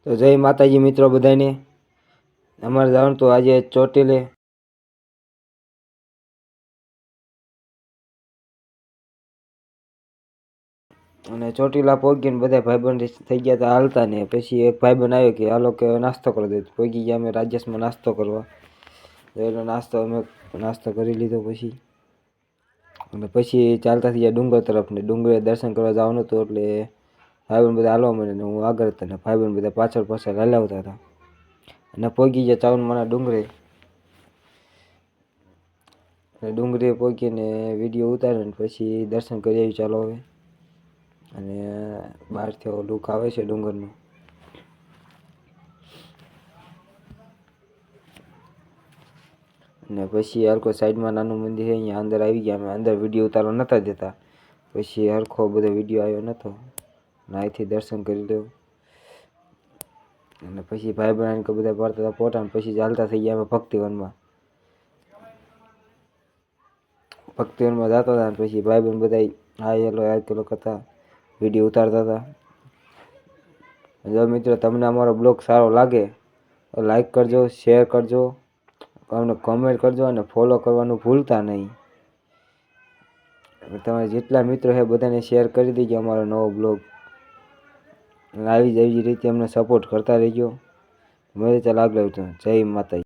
તો જય માતાજી મિત્રો બધાને. અમારે જવાનું તો આજે ચોટીલે, અને ચોટીલા પહોંચીને બધા ભાઈબંધ થઈ ગયા હતા હાલતા ને. પછી એક ભાઈબંધ આવ્યો કે હાલો કે નાસ્તો કરી દે. પહોંચી ગયા અમે રાજેશમાં નાસ્તો કરવા. એનો નાસ્તો કરી લીધો પછી, અને પછી ચાલતા થઈ ગયા ડુંગર તરફ. ને ડુંગરે દર્શન કરવા જવાનું હતું એટલે ભાઈબંધ બધા હાલવા મળે ને હું આગળ હતા ને ભાઈબંધ બધા પાછળ પાછળ હલાવતા હતા. અને પહોંચી ગયા 54માના ડુંગરે. ડુંગરે પહોંચીને વિડીયો ઉતારીને પછી દર્શન કરી આવી ચાલો હવે. અને બહારથી લુક આવે છે ડુંગરનો. અને પછી હરખો સાઈડમાં નાનું મંદિર છે, અહીંયા અંદર આવી ગયા. અમે અંદર વિડીયો ઉતારવા નહોતા દેતા, પછી હરખો બધો વિડીયો આવ્યો નહોતો. અહીંથી દર્શન કરી લો. અને પછી ભાઈ બહેન બધા પાડતા હતા ફોટા. પછી ચાલતા થઈ ગયા અમે ભક્તિવનમાં. ભક્તિવનમાં જતા હતા. પછી ભાઈ બહેન બધા હાય હેલો યાર કેલો કરતા વિડીયો ઉતારતા હતા. જો મિત્રો તમને અમારો બ્લોગ સારો લાગે તો લાઈક કરજો, શેર કરજો, અમને કોમેન્ટ કરજો અને ફોલો કરવાનું ભૂલતા નહીં. તમારા જેટલા મિત્રો છે બધાને શેર કરી દેજો અમારો નવો બ્લોગ. આવી જ રીતે અમને સપોર્ટ કરતા રહેજો. મળે ચાલ આગળ. જય માતાજી.